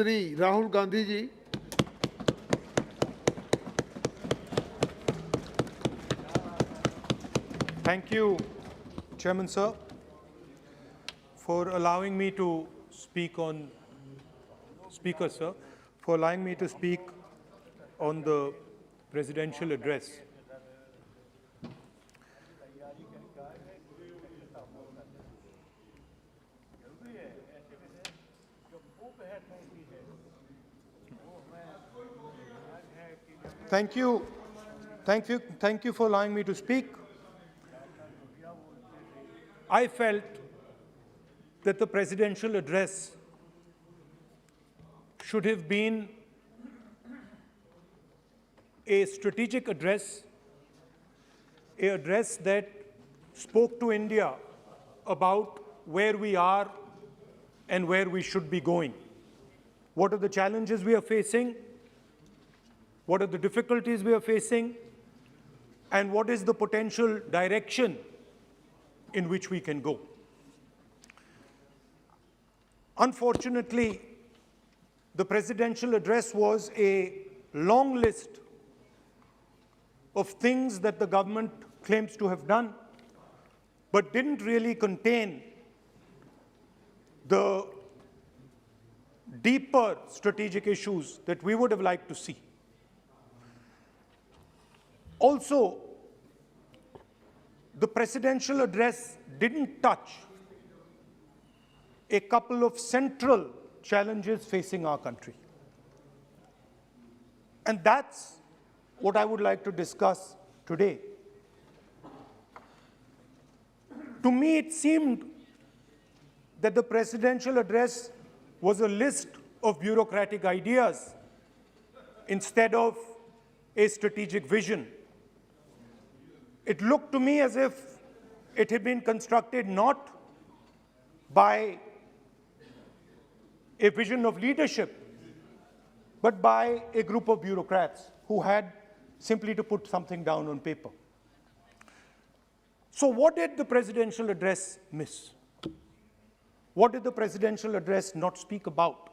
Sri Rahul Gandhi ji. Thank you, Chairman Sir, for allowing me to speak on, Speaker Sir, for allowing me to speak on the presidential address. Thank you for allowing me to speak. I felt that the presidential address should have been a strategic address, an address that spoke to India about where we are and where we should be going. What are the challenges we are facing? What are the difficulties we are facing? And what is the potential direction in which we can go? Unfortunately, the presidential address was a long list of things that the government claims to have done, but didn't really contain the deeper strategic issues that we would have liked to see. Also, the presidential address didn't touch a couple of central challenges facing our country. And that's what I would like to discuss today. To me, it seemed that the presidential address was a list of bureaucratic ideas instead of a strategic vision. It looked to me as if it had been constructed not by a vision of leadership, but by a group of bureaucrats who had simply to put something down on paper. So what did the presidential address miss? What did the presidential address not speak about?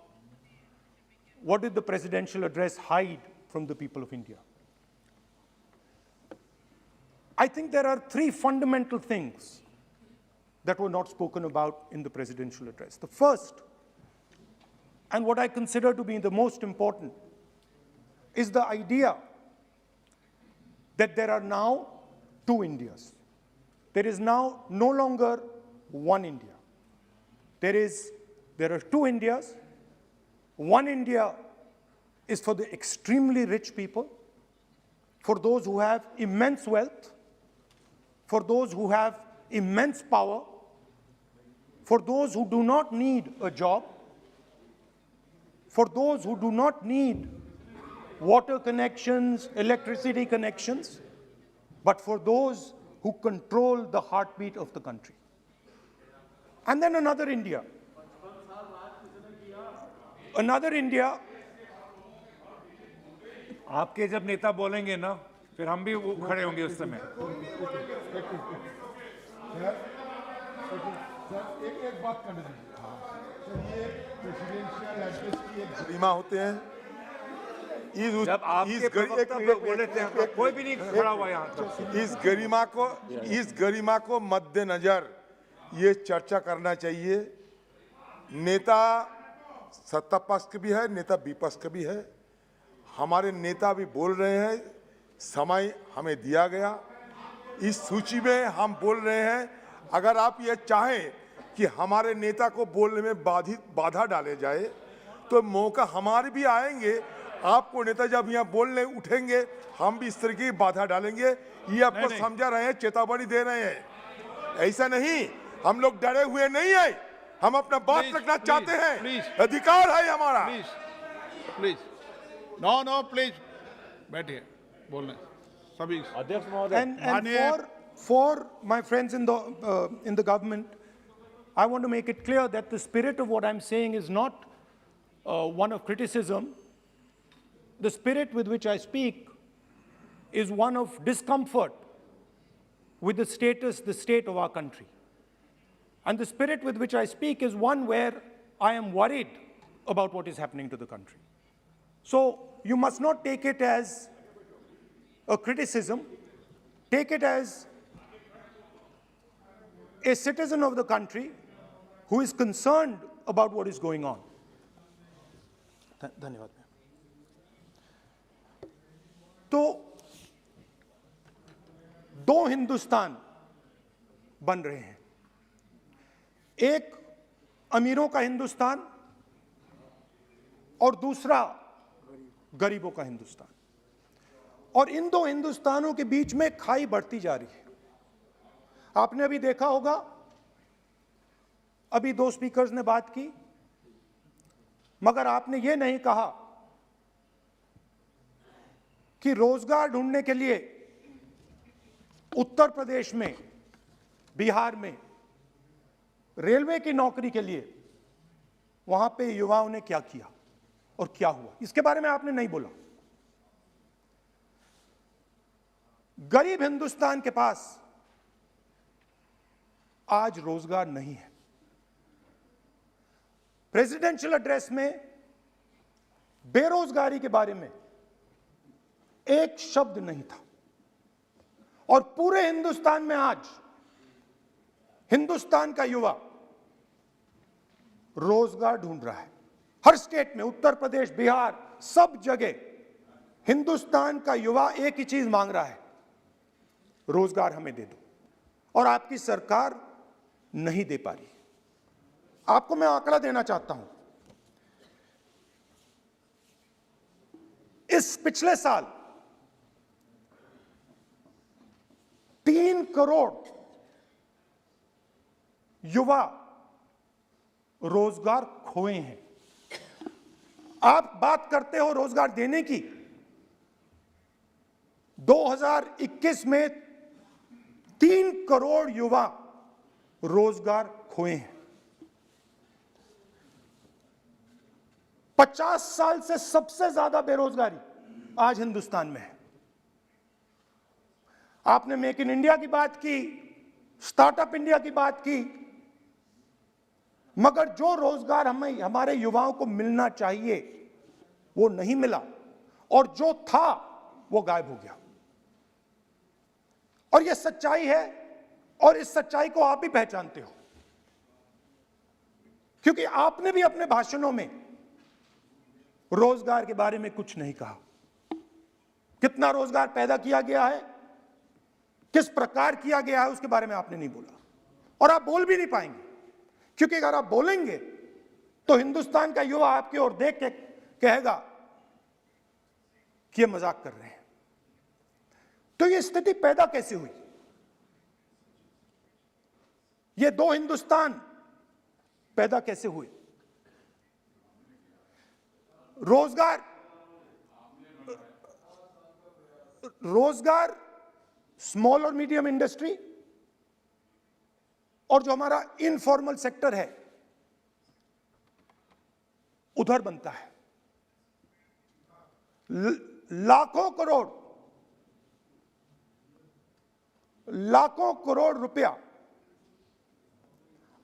What did the presidential address hide from the people of India? I think there are three fundamental things that were not spoken about in the presidential address. The first, and what I consider to be the most important, is the idea that there are now two Indias. There is now no longer one India. There are two Indias. One India is for the extremely rich people, for those who have immense wealth, for those who have immense power, for those who do not need a job, for those who do not need water connections, electricity connections, but for those who control the heartbeat of the country. And then another India. Another India. आपके जब नेता बोलेंगे ना, फिर हम भी वो खड़े होंगे उस समय। एक बात करने दीजिए। ये प्रेसिडेंशियल एड्रेस की एक गरिमा होते हैं। जब आपके प्रवक्ता बोले थे, कोई भी नहीं खड़ा हुआ यहाँ तक। इस गरिमा को मद्देनजर ये चर्चा करना चाहिए। नेता सत्ता पक्ष के भी है, नेता विपक्ष के भी है। हमारे नेता भी बोल रहे हैं, समय हमें दिया गया, इस सूची में हम बोल रहे हैं। अगर आप ये चाहें कि हमारे नेता को बोलने में बाधा डाले जाए, तो मौका हमारे भी आएंगे। आपको नेता जब यहाँ बोलने उठेंगे, हम भी इस तरह की बाधा डालेंगे। ये आपको समझा रहे हैं, चेतावनी दे रहे हैं। ऐसा नहीं, हम लोग डरे हुए नहीं है, हम अपना बात रखना चाहते हैं, अधिकार है हमारा। प्लीज नो प्लीज बैठिए, बोलने सभी अध्यक्ष महोदय। And for my friends in the government, I want to make it clear that the spirit of what I'm saying is not one of criticism. The spirit with which I speak is one of discomfort with the state of our country. And the spirit with which I speak is one where I am worried about what is happening to the country. So you must not take it as a criticism. Take it as a citizen of the country who is concerned about what is going on. धन्यवाद। तो दो हिंदुस्तान बन रहे हैं, एक अमीरों का हिंदुस्तान और दूसरा गरीबों का हिंदुस्तान। और इन दो हिंदुस्तानों के बीच में खाई बढ़ती जा रही है। आपने अभी देखा होगा, अभी दो स्पीकर्स ने बात की, मगर आपने ये नहीं कहा कि रोजगार ढूंढने के लिए उत्तर प्रदेश में, बिहार में रेलवे की नौकरी के लिए वहां पे युवाओं ने क्या किया और क्या हुआ, इसके बारे में आपने नहीं बोला। गरीब हिंदुस्तान के पास आज रोजगार नहीं है। प्रेसिडेंशियल एड्रेस में बेरोजगारी के बारे में एक शब्द नहीं था। और पूरे हिंदुस्तान में आज हिंदुस्तान का युवा रोजगार ढूंढ रहा है। हर स्टेट में, उत्तर प्रदेश, बिहार, सब जगह हिंदुस्तान का युवा एक ही चीज मांग रहा है, रोजगार हमें दे दो। और आपकी सरकार नहीं दे पा रही। आपको मैं आंकड़ा देना चाहता हूं। इस पिछले साल 3 करोड़ युवा रोजगार खोए हैं। आप बात करते हो रोजगार देने की। 2021 में 3 करोड़ युवा रोजगार खोए हैं। 50 साल से सबसे ज्यादा बेरोजगारी आज हिंदुस्तान में है। आपने मेक इन इंडिया की बात की, स्टार्टअप इंडिया की बात की, मगर जो रोजगार हमें, हमारे युवाओं को मिलना चाहिए वो नहीं मिला, और जो था वो गायब हो गया। और ये सच्चाई है, और इस सच्चाई को आप भी पहचानते हो, क्योंकि आपने भी अपने भाषणों में रोजगार के बारे में कुछ नहीं कहा। कितना रोजगार पैदा किया गया है, किस प्रकार किया गया है, उसके बारे में आपने नहीं बोला। और आप बोल भी नहीं पाएंगे, क्योंकि अगर आप बोलेंगे तो हिंदुस्तान का युवा आपकी ओर देख के कहेगा कि ये मजाक कर रहे हैं। तो ये स्थिति पैदा कैसे हुई? ये दो हिंदुस्तान पैदा कैसे हुए? रोजगार स्मॉल और मीडियम इंडस्ट्री और जो हमारा इनफॉर्मल सेक्टर है उधर बनता है। लाखों करोड़ रुपया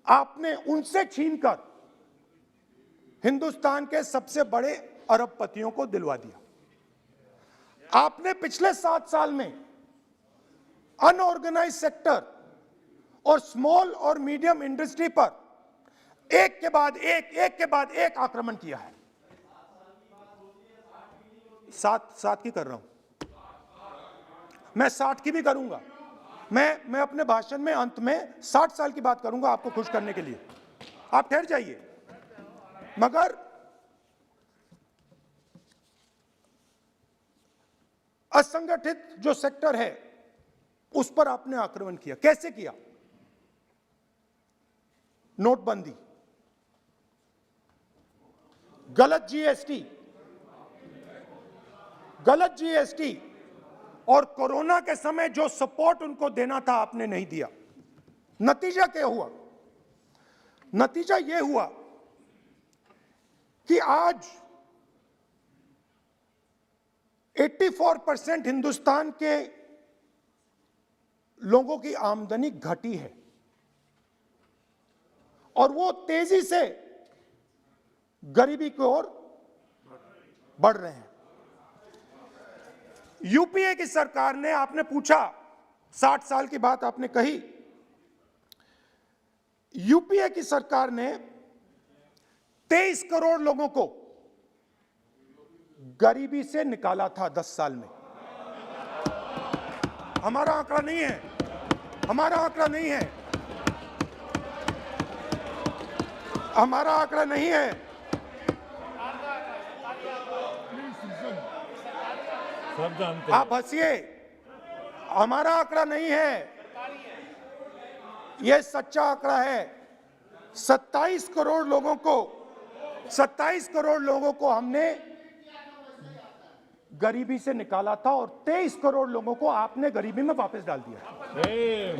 आपने उनसे छीनकर हिंदुस्तान के सबसे बड़े अरबपतियों को दिलवा दिया। आपने पिछले 7 साल में अनऑर्गेनाइज्ड सेक्टर और स्मॉल और मीडियम इंडस्ट्री पर एक के बाद एक आक्रमण किया है। 7 की कर रहा हूं मैं, 60 की भी करूंगा मैं अपने भाषण में अंत में 60 साल की बात करूंगा आपको खुश करने के लिए। आप ठहर जाइए। मगर असंगठित जो सेक्टर है उस पर आपने आक्रमण किया। कैसे किया? नोटबंदी, गलत जीएसटी और कोरोना के समय जो सपोर्ट उनको देना था आपने नहीं दिया। नतीजा क्या हुआ? नतीजा यह हुआ कि आज 84% हिंदुस्तान के लोगों की आमदनी घटी है, और वो तेजी से गरीबी की ओर बढ़ रहे हैं। यूपीए की सरकार ने, आपने पूछा 60 साल की बात आपने कही, यूपीए की सरकार ने 23 करोड़ लोगों को गरीबी से निकाला था 10 साल में। हमारा आंकड़ा नहीं है, हमारा आंकड़ा नहीं है, हमारा आंकड़ा नहीं है। सब जानते आप हंसिए, हमारा आंकड़ा नहीं है, यह सच्चा आंकड़ा है। 27 करोड़ लोगों को, 27 करोड़ लोगों को हमने गरीबी से निकाला था और 23 करोड़ लोगों को आपने गरीबी में वापस डाल दिया। Same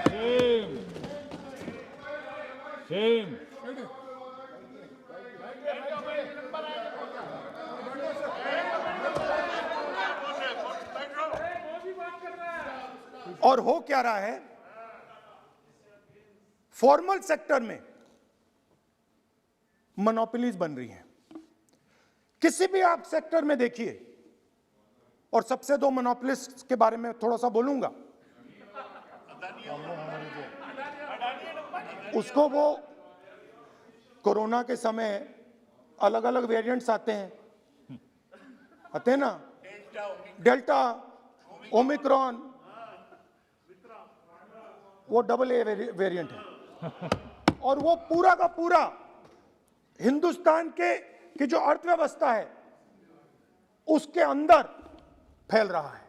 same same. और हो क्या रहा है, फॉर्मल सेक्टर में मोनोपोलीज बन रही हैं। किसी भी आप सेक्टर में देखिए, और सबसे दो मोनोपोलिस्ट के बारे में थोड़ा सा बोलूंगा। उसको वो कोरोना के समय अलग अलग वेरिएंट्स आते हैं ना, डेल्टा, ओमिक्रॉन, वो AA वेरिएंट है, और वो पूरा का पूरा हिंदुस्तान की जो अर्थव्यवस्था है उसके अंदर फैल रहा है।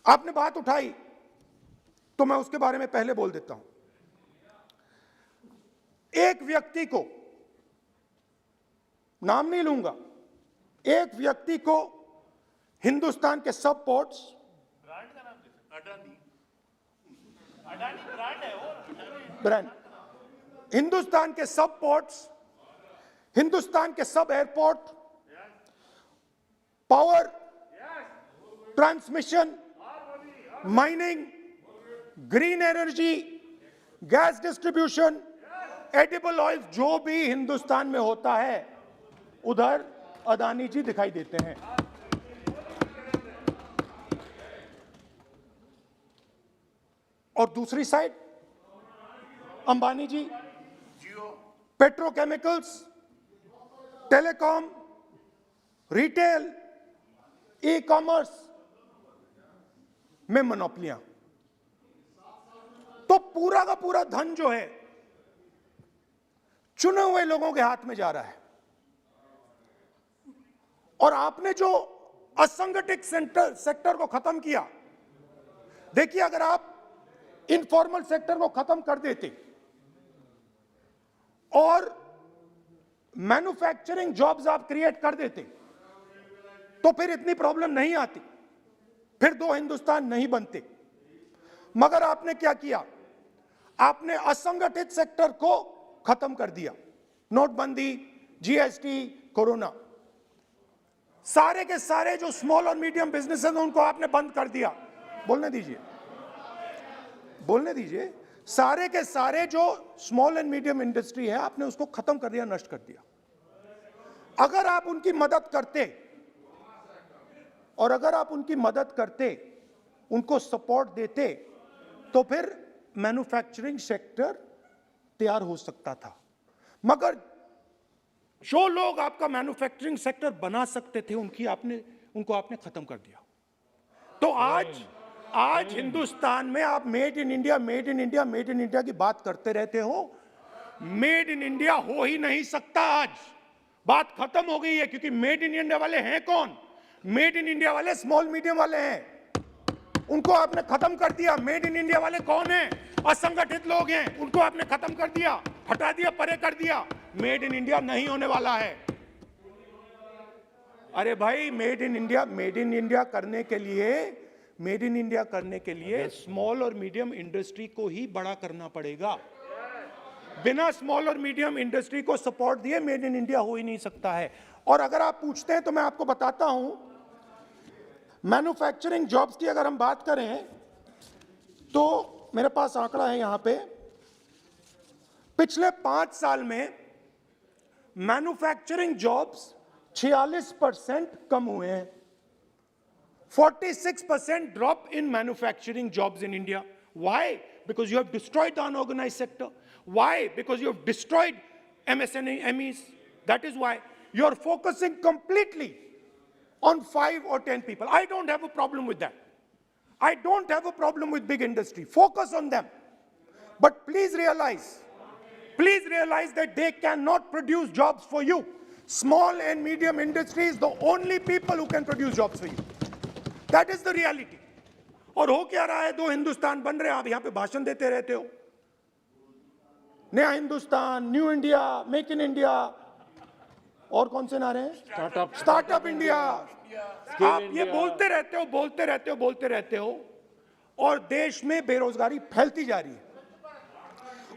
आपने बात उठाई तो मैं उसके बारे में पहले बोल देता हूं। एक व्यक्ति को, नाम नहीं लूंगा, एक व्यक्ति को हिंदुस्तान के सब पोर्ट्स, ब्रांड, हिंदुस्तान के सब पोर्ट्स, हिंदुस्तान के सब airport, power transmission, mining, green energy, gas distribution, edible oil, जो भी हिंदुस्तान में होता है उधर अदानी जी दिखाई देते हैं। और दूसरी side Ambani ji petrochemicals, telecom, retail, e commerce में मोनोपोलियां। तो पूरा का पूरा धन जो है चुने हुए लोगों के हाथ में जा रहा है। और आपने जो असंगठित सेक्टर को खत्म किया, देखिए अगर आप इनफॉर्मल सेक्टर को खत्म कर देते और मैन्युफैक्चरिंग जॉब्स आप क्रिएट कर देते तो फिर इतनी प्रॉब्लम नहीं आती, फिर दो हिंदुस्तान नहीं बनते। मगर आपने क्या किया, आपने असंगठित सेक्टर को खत्म कर दिया। नोटबंदी, जीएसटी, कोरोना, सारे के सारे जो स्मॉल और मीडियम बिजनेसेस हैं उनको आपने बंद कर दिया। बोलने दीजिए, बोलने दीजिए। सारे के सारे जो स्मॉल एंड मीडियम इंडस्ट्री है आपने उसको खत्म कर दिया, नष्ट कर दिया। अगर आप उनकी मदद करते, और अगर आप उनकी मदद करते, उनको सपोर्ट देते, तो फिर मैन्युफैक्चरिंग सेक्टर तैयार हो सकता था। मगर जो लोग आपका मैन्युफैक्चरिंग सेक्टर बना सकते थे उनको आपने खत्म कर दिया। तो आज हिंदुस्तान में आप made in India, made in India, made in India की बात करते रहते हो। मेड इन इंडिया हो ही नहीं सकता। आज बात खत्म हो गई है, क्योंकि मेड इन इंडिया वाले हैं कौन? मेड इन इंडिया वाले स्मॉल मीडियम वाले हैं, उनको आपने खत्म कर दिया। मेड इन इंडिया वाले कौन हैं? असंगठित लोग हैं, उनको आपने खत्म कर दिया, हटा दिया, परे कर दिया। मेड इन इंडिया नहीं होने वाला है। अरे भाई, मेड इन इंडिया करने के लिए, मेड इन इंडिया करने के लिए स्मॉल और मीडियम इंडस्ट्री को ही बड़ा करना पड़ेगा। बिना स्मॉल और मीडियम इंडस्ट्री को सपोर्ट दिए मेड इन इंडिया हो ही नहीं सकता है। और अगर आप पूछते हैं तो मैं आपको बताता हूं, मैन्युफैक्चरिंग जॉब्स की अगर हम बात करें तो मेरे पास आंकड़ा है यहां पे, पिछले 5 साल में मैन्युफैक्चरिंग जॉब्स 46% कम हुए हैं. 46% drop in manufacturing jobs in India. Why? Because you have destroyed the unorganized sector. Why? Because you have destroyed MSMEs. That is why you're focusing completely on 5 or 10 people. I don't have a problem with that. I don't have a problem with big industry. Focus on them. But please realize that they cannot produce jobs for you. Small and medium industry is the only people who can produce jobs for you. That is the reality. और हो क्या रहा है, 2 हिंदुस्तान बन रहे हैं, आप यहां पे भाषण देते रहते हो. नया Hindustan, new India, make in India, और कौन से नारे हैं? Startup India. आप ये बोलते रहते हो और देश में बेरोजगारी फैलती जा रही है.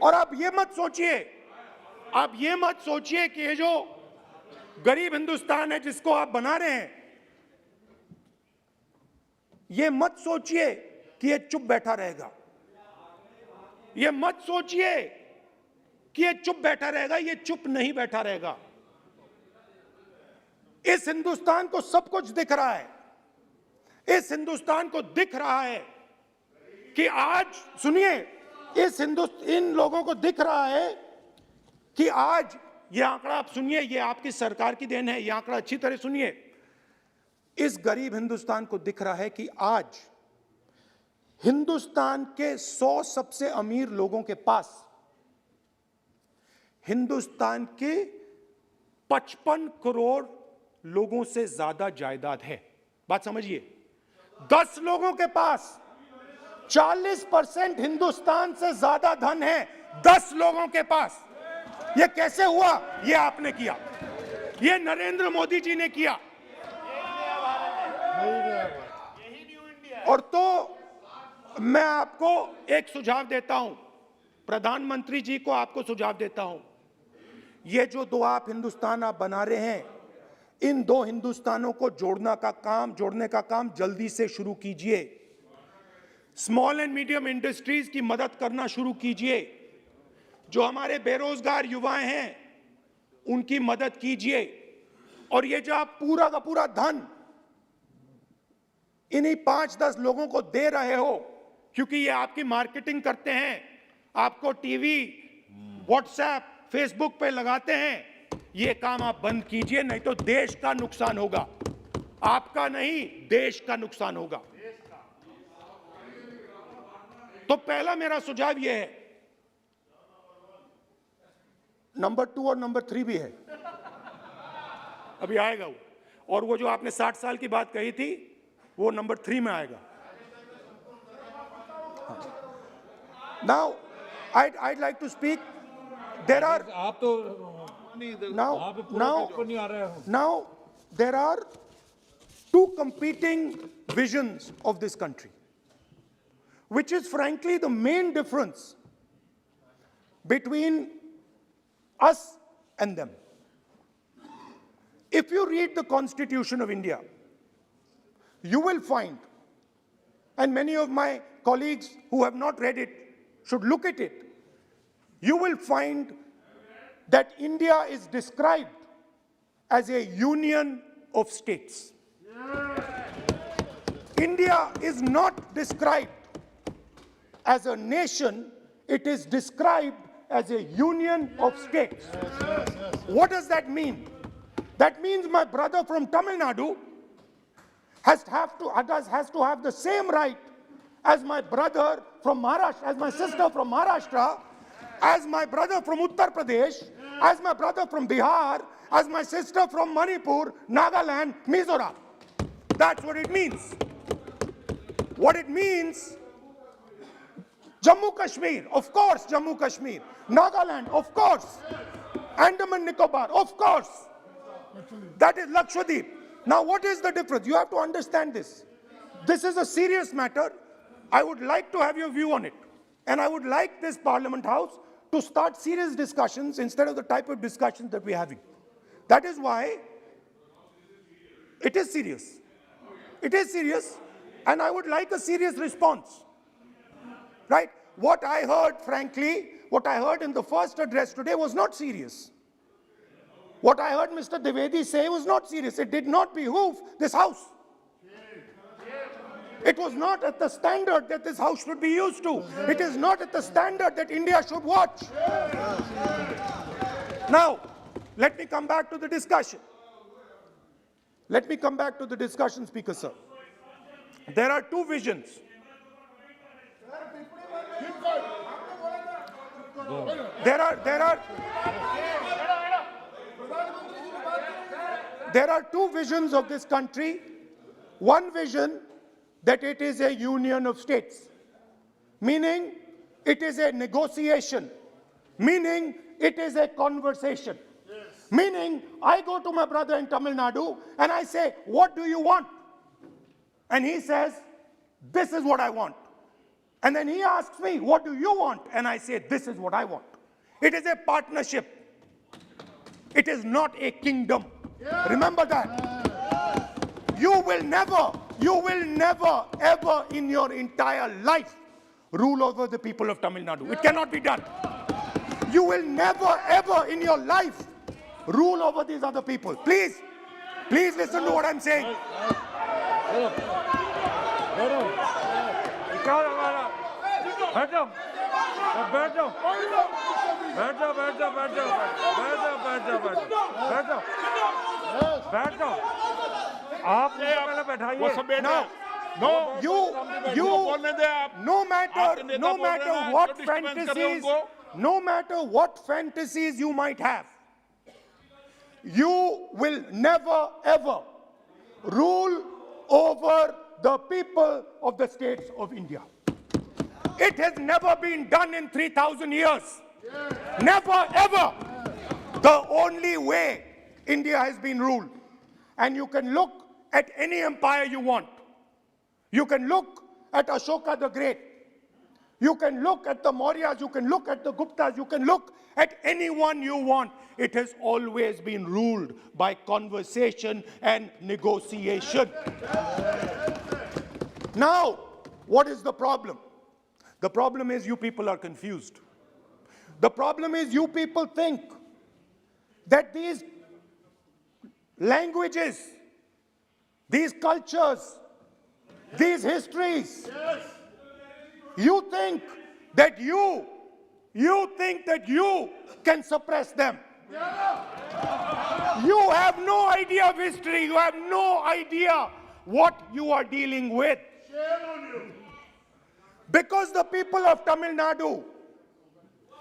और आप ये मत सोचिए कि ये जो गरीब हिंदुस्तान है जिसको आप बना रहे हैं, ये मत सोचिए कि ये चुप बैठा रहेगा. ये मत सोचिए कि ये चुप बैठा रहेगा. ये चुप नहीं बैठा रहेगा. इस हिंदुस्तान को सब कुछ दिख रहा है. इस हिंदुस्तान को दिख रहा है कि आज, सुनिए, इन लोगों को दिख रहा है कि आज, ये आंकड़ा आप सुनिए, ये आपकी सरकार की देन है, ये आंकड़ा अच्छी तरह सुनिए. इस गरीब हिंदुस्तान को दिख रहा है कि आज हिंदुस्तान के 100 सबसे अमीर लोगों के पास हिंदुस्तान के 55 करोड़ लोगों से ज्यादा जायदाद है. बात समझिए. 10 लोगों के पास 40% हिंदुस्तान से ज्यादा धन है. 10 लोगों के पास. यह कैसे हुआ? यह आपने किया. यह नरेंद्र मोदी जी ने किया. और तो मैं आपको एक सुझाव देता हूं, प्रधानमंत्री जी को आपको सुझाव देता हूं. ये जो 2 आप हिंदुस्तान आप बना रहे हैं, इन 2 हिंदुस्तानों को जोड़ने का काम जल्दी से शुरू कीजिए. स्मॉल एंड मीडियम इंडस्ट्रीज की मदद करना शुरू कीजिए. जो हमारे बेरोजगार युवाएं हैं उनकी मदद कीजिए. और ये जो आप पूरा का पूरा धन इन्हीं 5-10 लोगों को दे रहे हो, क्योंकि ये आपकी मार्केटिंग करते हैं, आपको टीवी, व्हाट्सएप, फेसबुक पे लगाते हैं, ये काम आप बंद कीजिए, नहीं तो देश का नुकसान होगा. आपका नहीं, देश का नुकसान होगा. तो पहला मेरा सुझाव यह है. नंबर 2 और नंबर 3 भी है, अभी आएगा वो. और वो जो आपने 60 साल की बात कही थी, वो नंबर 3 में आएगा. Now, I'd like to speak. There are. आप तो Now there are 2 competing visions of this country, which is frankly the main difference between us and them. If you read the Constitution of India, you will find, and many of my colleagues who have not read it should look at it, you will find that India is described as a union of states. India is not described as a nation, it is described as a union of states. What does that mean? That means my brother from Tamil Nadu has to have the same right as my brother from Maharashtra, as my sister from Maharashtra, as my brother from Uttar Pradesh, as my brother from Bihar, as my sister from Manipur, Nagaland, Mizoram. That's what it means. What it means, Jammu Kashmir, of course, Jammu Kashmir, Nagaland, of course, Andaman Nicobar, of course. That is Lakshadweep. Now, what is the difference? You have to understand this. This is a serious matter. I would like to have your view on it. And I would like this Parliament House to start serious discussions instead of the type of discussions that we're having. That is why it is serious. It is serious, and I would like a serious response. Right? What I heard, frankly, what I heard in the first address today was not serious. What I heard Mr. Dwivedi say was not serious. It did not behoove this House. It was not at the standard that this House should be used to. It is not at the standard that India should watch. Now, let me come back to the discussion. Let me come back to the discussion, Speaker Sir. There are two visions. There are two visions of this country. One vision that it is a union of states, meaning it is a negotiation, meaning it is a conversation. Meaning, I go to my brother in Tamil Nadu and I say, what do you want? And he says, this is what I want. And then he asks me, what do you want? And I say, this is what I want. It is a partnership. It is not a kingdom. Remember that. You will never, ever in your entire life rule over the people of Tamil Nadu. It cannot be done. You will never, ever in your life rule over these other people. Please listen to what I'm saying. Now, no matter what fantasies you might have, you will never ever rule over the people of the states of India. It has never been done in 3,000 years. Never ever. The only way India has been ruled, and you can look at any empire you want. You can look at Ashoka the Great. You can look at the Mauryas, you can look at the Guptas, you can look at anyone you want. It has always been ruled by conversation and negotiation. Now, what is the problem? The problem is you people are confused. The problem is you people think that these languages, these cultures, these histories, you think that you can suppress them. You have no idea of history. You have no idea what you are dealing with. Because the people of Tamil Nadu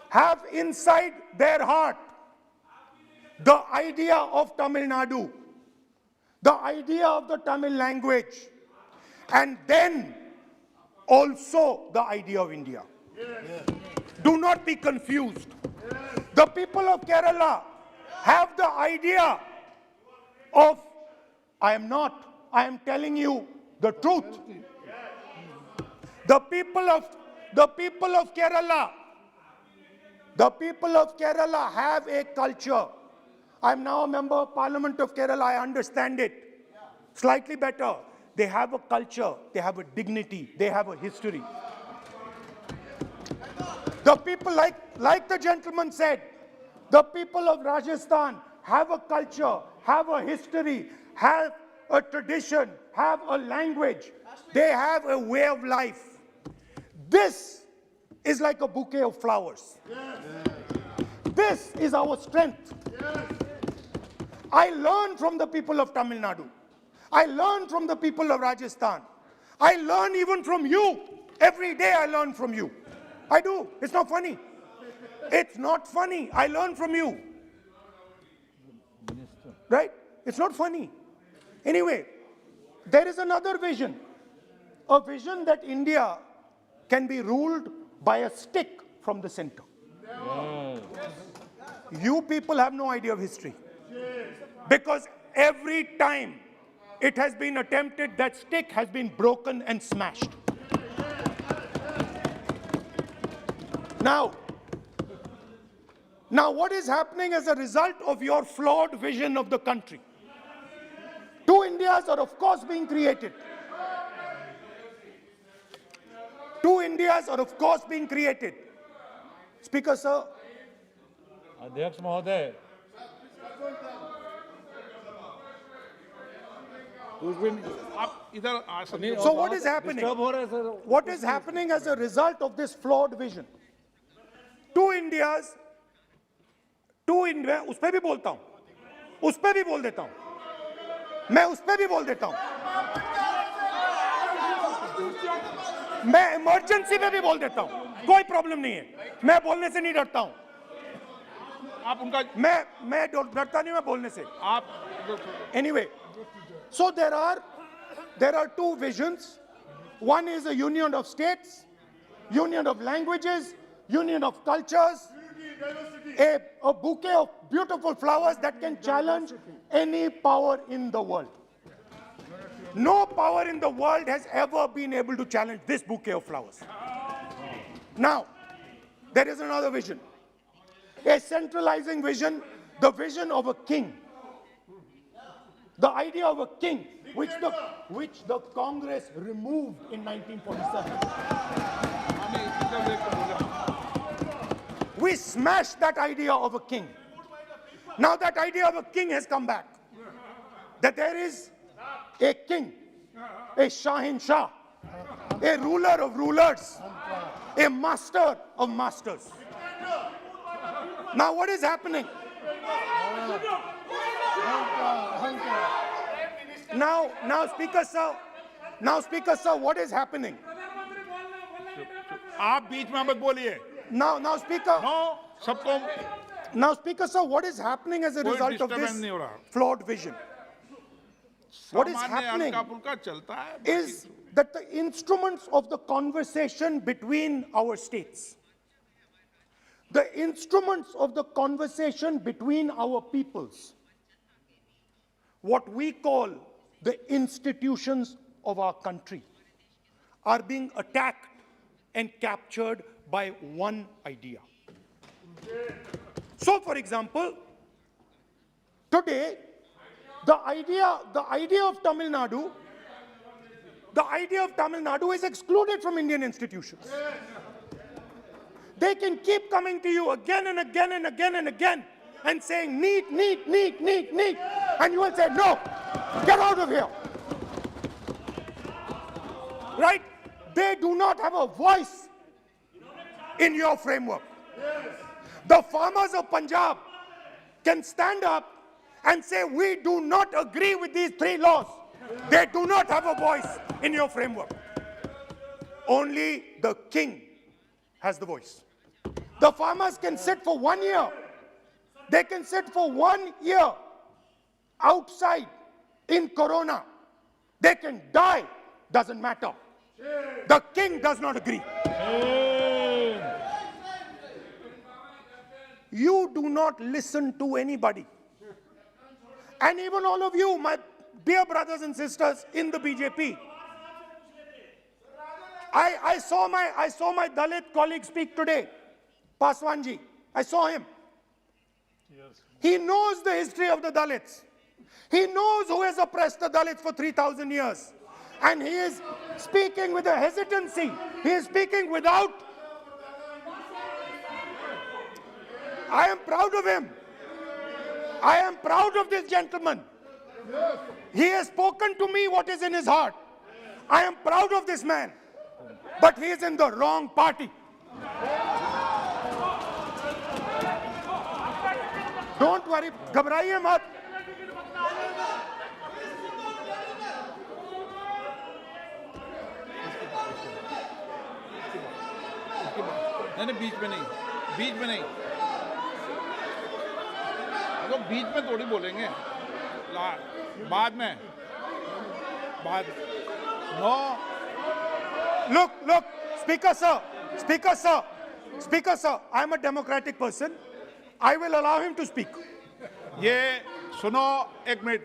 have inside their heart the idea of Tamil Nadu, the idea of the Tamil language, and then also the idea of India. Do not be confused. The people of Kerala have the idea of, I am telling you the truth. The people of Kerala have a culture. I am now a member of Parliament of Kerala. I understand it slightly better. They have a culture, they have a dignity, they have a history. The people, like the gentleman said, the people of Rajasthan have a culture, have a history, have a tradition, have a language. They have a way of life. This is like a bouquet of flowers. This is our strength. I learn from the people of Tamil Nadu. I learn from the people of Rajasthan. I learn even from you. Every day I learn from you. I do. It's not funny. It's not funny. I learn from you. Right? It's not funny. Anyway, there is another vision. A vision that India can be ruled by a stick from the center. You people have no idea of history. Because every time it has been attempted, that stick has been broken and smashed. Now what is happening as a result of your flawed vision of the country? Two Indias are of course being created. Two Indias are of course being created. Speaker, sir. अध्यक्ष महोदय, आप इधर आ सकते हो। So what is happening? Disturb हो रहे हैं sir. What is happening as a result of this flawed vision? Two Indias, उस पर भी बोलता हूं, उस पर भी बोल देता हूं, मैं उस पर भी बोल देता हूं, मैं इमरजेंसी में भी बोल देता हूं, कोई प्रॉब्लम नहीं है, मैं बोलने से नहीं डरता हूं, आप उनका मैं डरता नहीं, मैं बोलने से। आप Anyway, so there are two visions. One is a union of states, union of languages, union of cultures, a bouquet of beautiful flowers that can challenge any power in the world. No power in the world has ever been able to challenge this bouquet of flowers. Now, there is another vision, a centralizing vision, the vision of a king. The idea of a king, which the Congress removed in 1947. We smashed that idea of a king. Now that idea of a king has come back. That there is a king, a Shahin Shah, a ruler of rulers, a master of masters. Now what is happening? Now, Speaker Sir, what is happening? आप बीच में मत बोलिए। Now, Speaker. No, सबको Now, Speaker Sir, what is happening as a कोई result of disturbance this नहीं हो रहा। flawed vision? What is सामान्य happening हल्का फुल्का चलता है। is that the instruments of the conversation between our states, the instruments of the conversation between our peoples, what we call the institutions of our country, are being attacked and captured by one idea. So, for example, today, the idea of Tamil Nadu is excluded from Indian institutions. They can keep coming to you again and again and again and again and saying need, and you will say no, get out of here. Right? They do not have a voice in your framework. The farmers of Punjab can stand up and say we do not agree with these 3 laws. They do not have a voice in your framework. Only the king has the voice. The farmers can sit for 1 year. They can sit for 1 year outside in Corona. They can die, doesn't matter. The king does not agree. You do not listen to anybody. And even all of you, my dear brothers and sisters in the BJP, I saw my Dalit colleague speak today, Paswanji. I saw him. He knows the history of the Dalits. He knows who has oppressed the Dalits for 3,000 years. And he is speaking with a hesitancy. He is speaking without. I am proud of him. I am proud of this gentleman. He has spoken to me what is in his heart. I am proud of this man. But he is in the wrong party. Don't worry, घबराइए मत. नहीं, बीच में नहीं, बीच में नहीं, तो बीच में थोड़ी बोलेंगे, बाद में, no. Look, Speaker sir, I am a democratic person. I will allow him to speak. ये सुनो एक मिनट,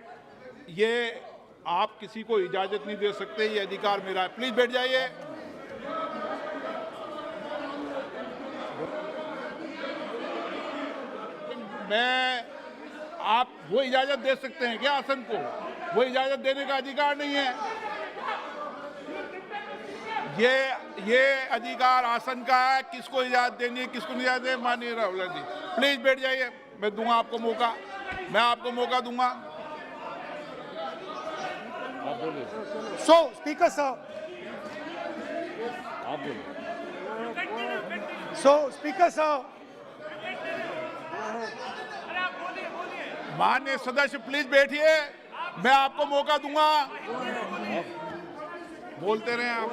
ये आप किसी को इजाजत नहीं दे सकते, ये अधिकार मेरा है. प्लीज बैठ जाइए. आप वो इजाजत दे सकते हैं क्या आसन को? वो इजाजत देने का अधिकार नहीं है. ये अधिकार आसन का है, किसको इजाजत देनी है, किसको नहीं इजाजत देनी, माननीय राहुल जी प्लीज बैठ जाइए, मैं दूंगा आपको मौका, मैं आपको मौका दूंगा। So, Speaker sir. So, Speaker sir. माननीय सदस्य प्लीज बैठिए, मैं आपको मौका दूंगा, बोलते रहे आप।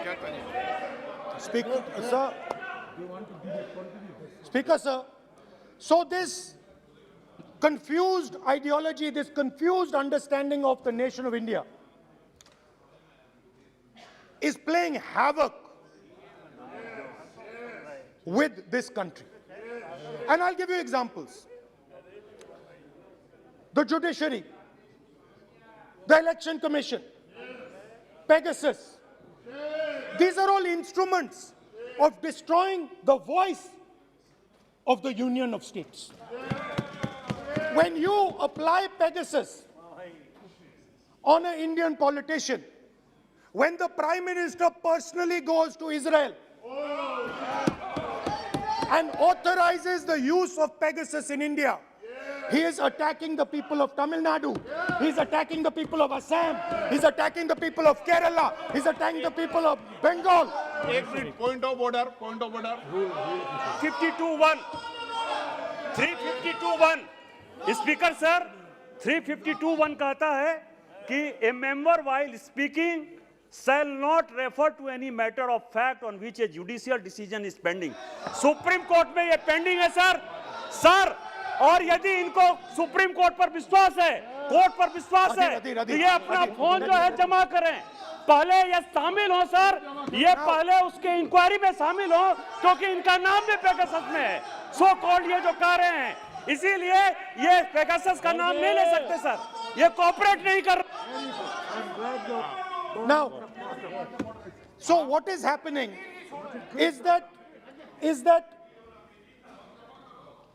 क्या चाहिए? Speaker sir. So this confused ideology, this confused understanding of the nation of India is playing havoc with this country. And I'll give you examples. The judiciary, the election commission, Pegasus. These are all instruments of destroying the voice of the Union of States. When you apply Pegasus on an Indian politician, when the Prime Minister personally goes to Israel and authorizes the use of Pegasus in India, he is attacking the people of Tamil Nadu. He is attacking the people of Assam. He is attacking the people of Kerala. He is attacking the people of Bengal. Point of order, point of order. 52(1). 352(1). Speaker sir, 352(1) कहता है कि a member while speaking shall not refer to any matter of fact on which a judicial decision is pending. Supreme court में ये pending है sir, और यदि इनको supreme court पर विश्वास है, कोर्ट पर विश्वास है, तो ये अपना फोन जो है जमा करें, पहले ये शामिल हो सर, ये पहले उसके इंक्वायरी में शामिल हो, क्योंकि इनका नाम भी पेगासस में है, सो कॉल्ड ये जो कह रहे हैं, इसीलिए ये पेगासस का नाम नहीं ले सकते सर, ये कोऑपरेट नहीं कर। Now, so what is happening is that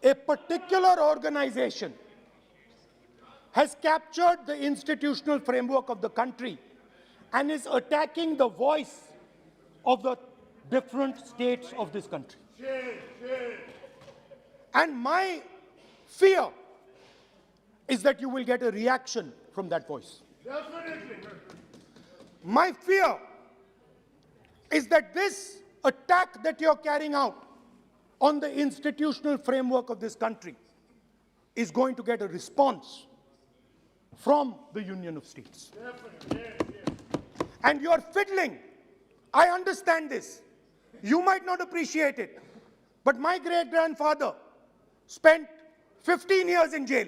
a particular organization has captured the institutional framework of the country and is attacking the voice of the different states of this country. And my fear is that you will get a reaction from that voice. My fear is that this attack that you're carrying out on the institutional framework of this country is going to get a response from the Union of States. And you're fiddling. I understand this. You might not appreciate it, but my great-grandfather spent 15 years in jail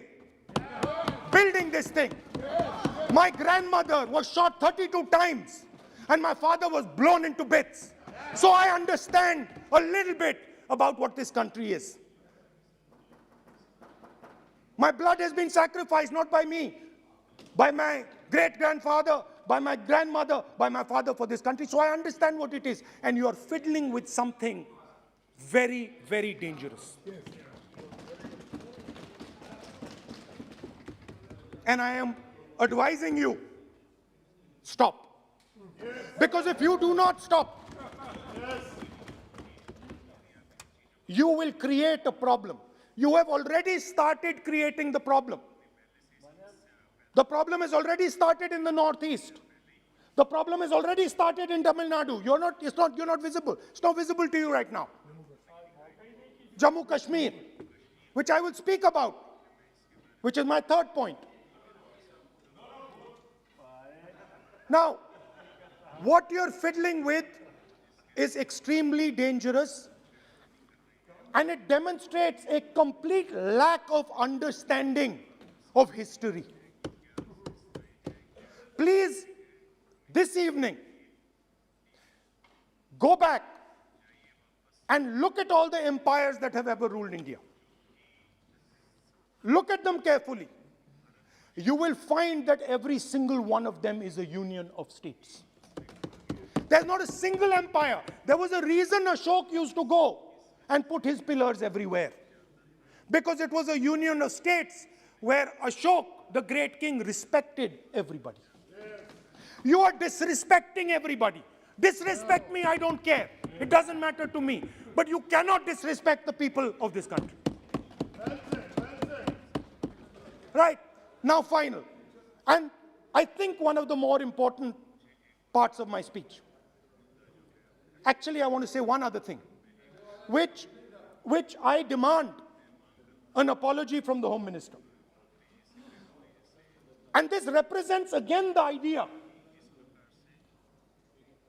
building this thing. My grandmother was shot 32 times and my father was blown into bits. So I understand a little bit about what this country is. My blood has been sacrificed, not by me, by my great-grandfather, by my grandmother, by my father for this country. So I understand what it is. And you are fiddling with something very, very dangerous. And I am advising you, stop. Because if you do not stop, you will create a problem. You have already started creating the problem. The problem has already started in the northeast. The problem has already started in Tamil Nadu. You're not visible. It's not visible to you right now. Jammu Kashmir, which I will speak about, which is my third point. Now, what you're fiddling with is extremely dangerous, and it demonstrates a complete lack of understanding of history. Please, this evening, go back and look at all the empires that have ever ruled India. Look at them carefully. You will find that every single one of them is a union of states. There's not a single empire. There was a reason Ashok used to go and put his pillars everywhere. Because it was a union of states where Ashok, the great king, respected everybody. You are disrespecting everybody. Disrespect me, I don't care. It doesn't matter to me. But you cannot disrespect the people of this country. Right. Now, final. And I think one of the more important parts of my speech. Actually, I want to say one other thing, which I demand an apology from the Home Minister. And this represents again the idea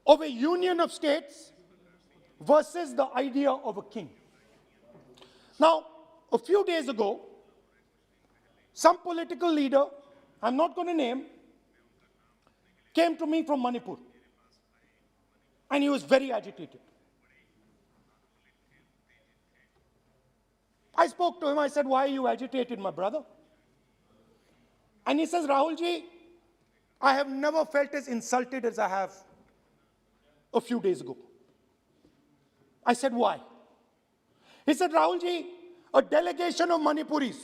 of a union of states versus the idea of a king. Now, a few days ago, some political leader, I'm not going to name, came to me from Manipur. And he was very agitated. I spoke to him, I said, why are you agitated, my brother? And he says, Rahul ji, I have never felt as insulted as I have a few days ago. I said, why? He said, Rahul ji, a delegation of Manipuris,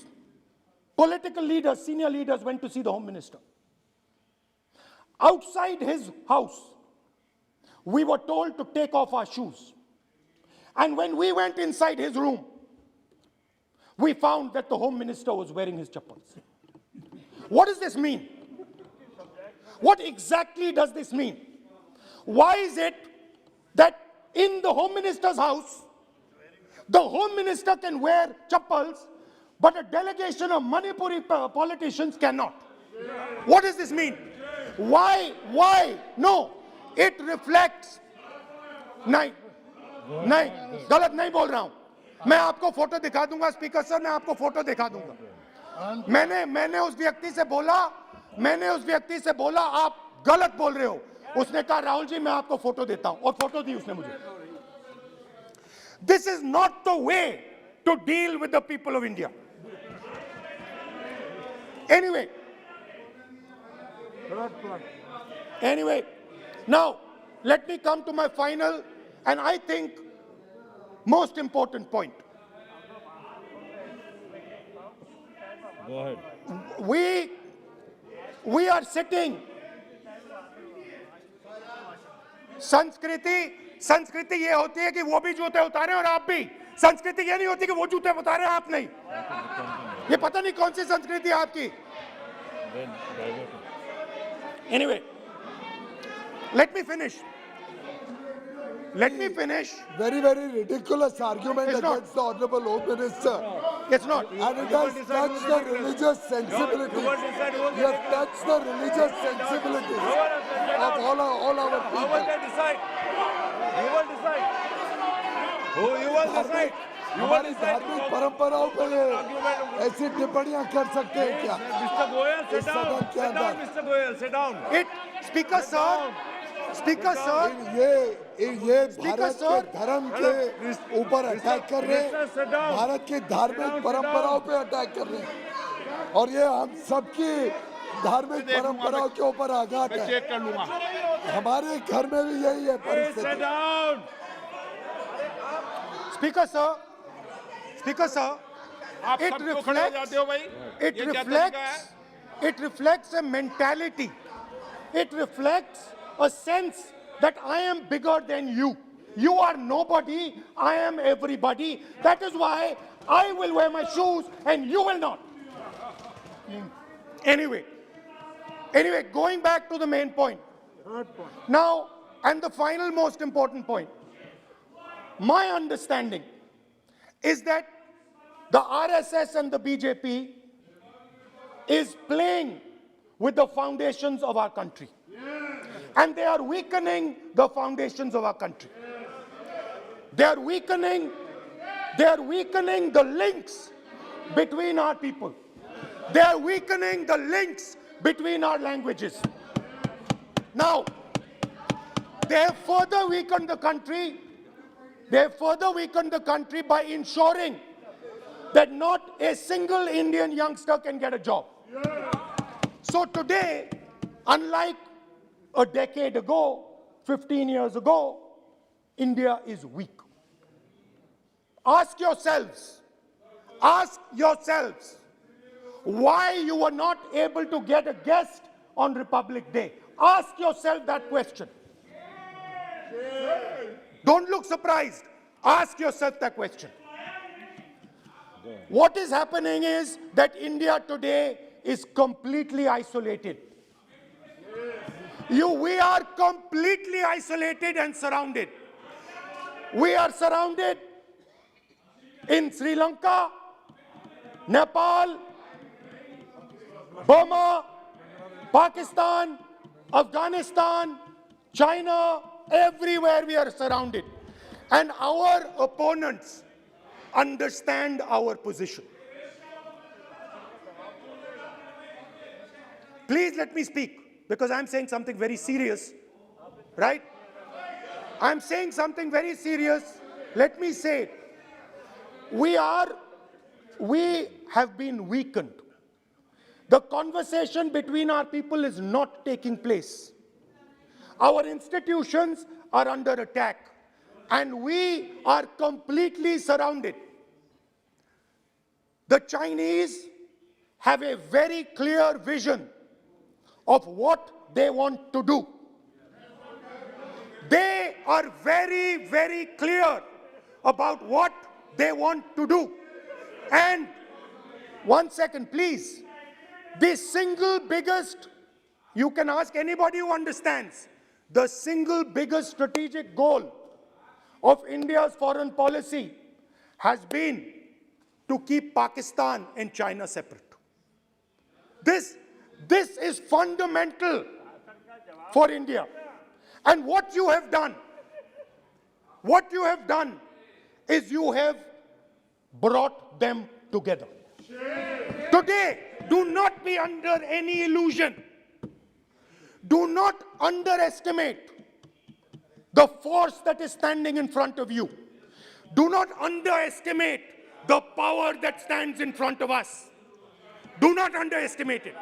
political leaders, senior leaders went to see the Home Minister. Outside his house, we were told to take off our shoes. And when we went inside his room, we found that the Home Minister was wearing his chappals. What does this mean? What exactly does this mean? Why is it that in the Home Minister's house, the Home Minister can wear chappals, but a delegation of Manipuri politicians cannot? What does this mean? Why? No. It reflects. नहीं, गलत नहीं बोल रहा हूं. मैं आपको photo दिखा दूंगा, स्पीकर सर, मैं आपको फोटो दिखा दूंगा. मैंने उस व्यक्ति से बोला आप गलत बोल रहे हो. उसने कहा राहुल जी मैं आपको फोटो देता हूं, और फोटो दी उसने मुझे. This is not the way to deal with the people of India. Anyway, now let me come to my final and I think most important point. Go ahead. We are sitting. संस्कृति ये होती है कि वो भी जूते उतारे और आप भी. संस्कृति ये नहीं होती कि वो जूते उतारे आप नहीं. ये पता नहीं कौन सी संस्कृति है आपकी. Anyway, let me finish. Very, very ridiculous argument against the Honorable Home Minister. It's not. And it has touched the religious sensibilities. You have touched the religious sensibilities of all our people. You will decide. हमारी धार्मिक परंपराओं पर ऐसी टिप्पणियां कर सकते हैं क्या? Mr. Goyal, sit down. क्या Sit down, Mr. Goyal, sit down. Speaker sir, ये भारत के धर्म के ऊपर अटैक कर रहे हैं, भारत की धार्मिक परंपराओं पे अटैक कर रहे हैं, और ये हम सबकी धार्मिक परंपराओं के ऊपर आघात है. चेक कर लूंगा. हमारे घर में भी यही है परिस्थिति. Speaker sir, आप सबको खड़े हो जाते हो भाई. it reflects a mentality. It reflects a sense that I am bigger than you. You are nobody, I am everybody. That is why I will wear my shoes and you will not. Anyway, going back to the main point. Now, and the final most important point. My understanding is that the RSS and the BJP is playing with the foundations of our country. And they are weakening the foundations of our country. They are weakening the links between our people. They are weakening the links between our languages. Now, they have further weakened the country. They have further weakened the country by ensuring that not a single Indian youngster can get a job. So today, unlike a decade ago, 15 years ago, India is weak. Ask yourselves, why you were not able to get a guest on Republic Day. Ask yourself that question. Don't look surprised. Ask yourself that question. What is happening is that India today is completely isolated. We are completely isolated and surrounded. We are surrounded in Sri Lanka, Nepal, Burma, Pakistan, Afghanistan, China, everywhere we are surrounded. And our opponents understand our position. Please let me speak, because I'm saying something very serious, right? I'm saying something very serious. Let me say, we have been weakened. The conversation between our people is not taking place. Our institutions are under attack, and we are completely surrounded. The Chinese have a very clear vision of what they want to do. They are very, very clear about what they want to do. And 1 second, please. The single biggest, you can ask anybody who understands, the single biggest strategic goal of India's foreign policy has been to keep Pakistan and China separate. This is fundamental for India. And what you have done is you have brought them together. Today, do not be under any illusion. Do not underestimate the force that is standing in front of you. Do not underestimate the power that stands in front of us. Do not underestimate it.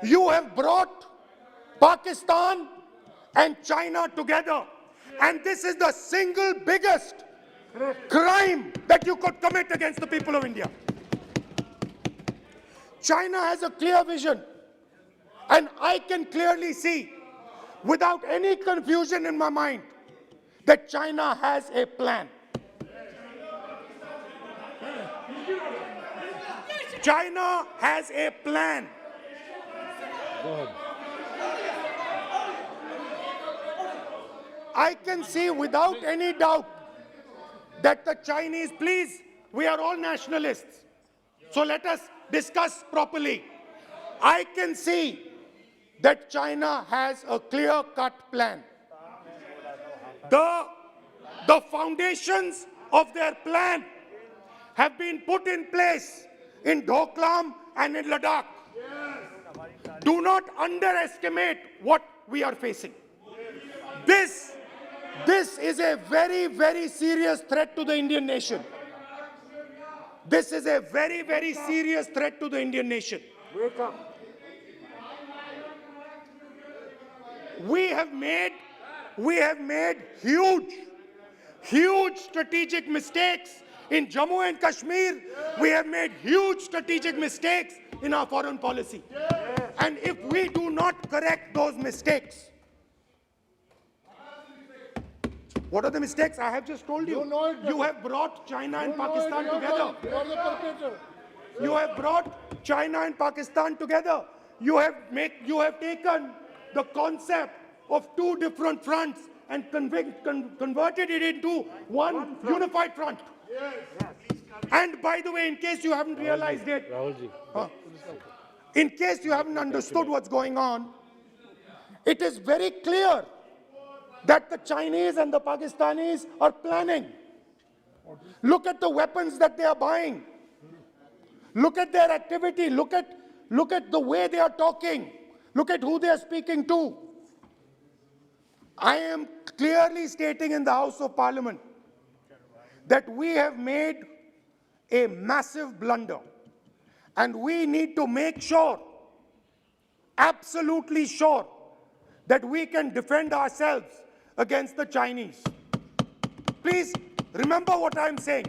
You have brought Pakistan and China together, and this is the single biggest crime that you could commit against the people of India. China has a clear vision, and I can clearly see, without any confusion in my mind, that China has a plan. China has a plan. I can see without any doubt that the Chinese, please, we are all nationalists, so let us discuss properly. I can see that China has a clear-cut plan. The foundations of their plan have been put in place in Doklam and in Ladakh. Do not underestimate what we are facing. This is a very, very serious threat to the Indian nation. This is a very, very serious threat to the Indian nation. Wake up. We have made huge strategic mistakes in Jammu and Kashmir. We have made huge strategic mistakes in our foreign policy. And if we do not correct those mistakes, what are the mistakes? I have just told you. You know it better. You have brought China and Pakistan together. You are the perpetrator. You have brought China and Pakistan together. You have taken the concept of two different fronts and converted it into one unified front. And by the way, in case you haven't realized it, in case you haven't understood what's going on, it is very clear that the Chinese and the Pakistanis are planning. Look at the weapons that they are buying. Look at their activity. Look at the way they are talking. Look at who they are speaking to. I am clearly stating in the House of Parliament that we have made a massive blunder, and we need to make sure, absolutely sure, that we can defend ourselves against the Chinese. Please remember what I'm saying,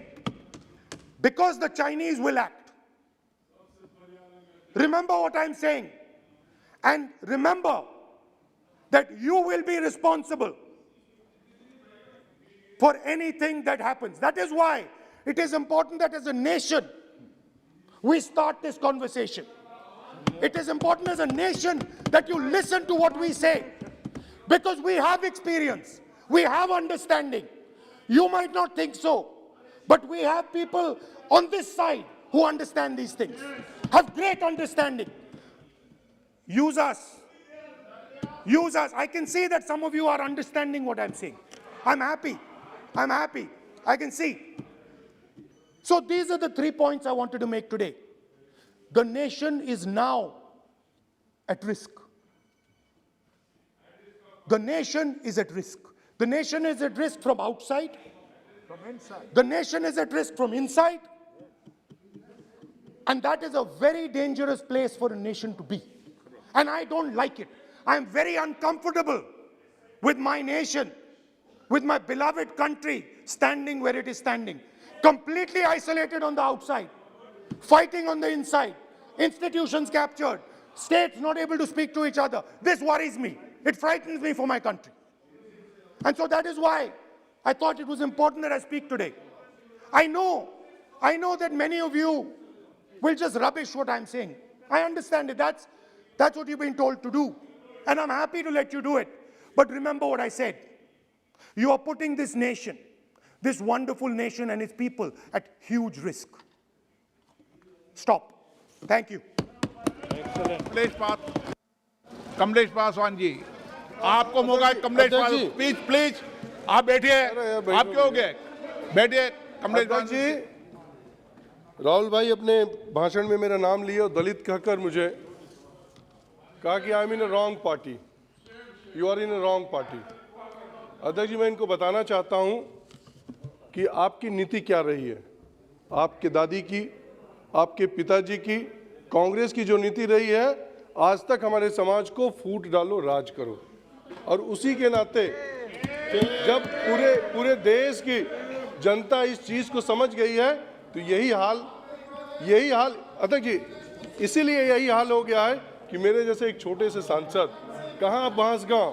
because the Chinese will act. Remember what I'm saying, and remember that you will be responsible for anything that happens. That is why it is important that as a nation, we start this conversation. It is important as a nation that you listen to what we say, because we have experience, we have understanding. You might not think so, but we have people on this side who understand these things, have great understanding. Use us. Use us. I can see that some of you are understanding what I'm saying. I'm happy. I'm happy. I can see. So these are the 3 points I wanted to make today. The nation is now at risk. The nation is at risk. The nation is at risk from outside. From inside. The nation is at risk from inside. And that is a very dangerous place for a nation to be. And I don't like it. I am very uncomfortable with my nation, with my beloved country standing where it is standing. Completely isolated on the outside, fighting on the inside, institutions captured, states not able to speak to each other. This worries me. It frightens me for my country. And so that is why I thought it was important that I speak today. I know that many of you will just rubbish what I'm saying. I understand it. That's what you've been told to do. And I'm happy to let you do it. But remember what I said. You are putting this nation, this wonderful nation and its people at huge risk. Stop. Thank you. Kamlesh Paswan ji, आपको मौका है। Kamlesh Paswan, please please आप बैठिए। आप क्यों हो गए? बैठिए कमलेश पासवान जी। राहुल भाई अपने भाषण में मेरा नाम लिए और दलित कहकर मुझे कहा कि I am in a wrong party, you are in a wrong party. अध्यक्ष जी, मैं इनको बताना चाहता हूं कि आपकी नीति क्या रही है। आपके दादी की, आपके पिताजी की, कांग्रेस की जो नीति रही है, आज तक हमारे समाज को फूट डालो राज करो। और उसी के नाते जब पूरे देश की जनता इस चीज को समझ गई है, तो यही हाल अध्यक्ष जी, इसीलिए यही हाल हो गया है कि मेरे जैसे एक छोटे से सांसद, कहाँ बांसगांव,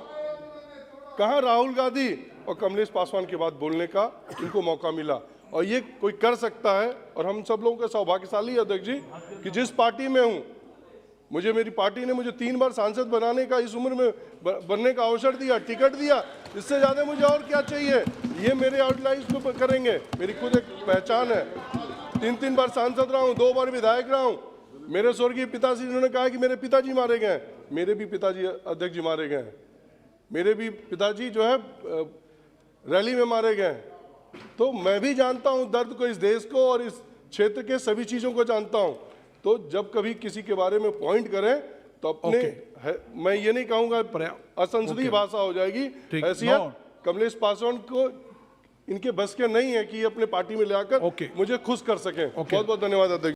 कहाँ राहुल गांधी और कमलेश पासवान के बाद बोलने का इनको मौका मिला। और ये कोई कर सकता है, और हम सब लोगों का सौभाग्यशाली अध्यक्ष जी कि जिस पार्टी में हूँ, मेरी पार्टी ने मुझे 3 बार सांसद बनाने का, इस उम्र में बनने का अवसर दिया, टिकट दिया। इससे ज़्यादा मुझे और क्या चाहिए? ये मेरे आउटलाइंस को करेंगे। मेरी खुद एक पहचान है। 3 बार सांसद रहा हूँ, 2 बार विधायक रहा हूँ। मेरे स्वर्गीय पिताजी, उन्होंने कहा कि मेरे पिताजी मारे गए। मेरे भी पिताजी अध्यक्ष जी मारे गए। मेरे भी पिताजी जो है रैली में मारे गए। तो मैं भी जानता हूँ दर्द को, इस देश को और इस क्षेत्र के सभी चीज़ों को जानता हूँ। तो जब कभी किसी के बारे में पॉइंट करें तो अपने मैं ये नहीं कहूँगा असंसदीय भाषा हो जाएगी। हैसियत कमलेश पासवान को इनके बस के नहीं है कि ये अपने पार्टी में ले आकर मुझे खुश कर सकें। बहुत बहुत धन्यवाद अध्यक्ष।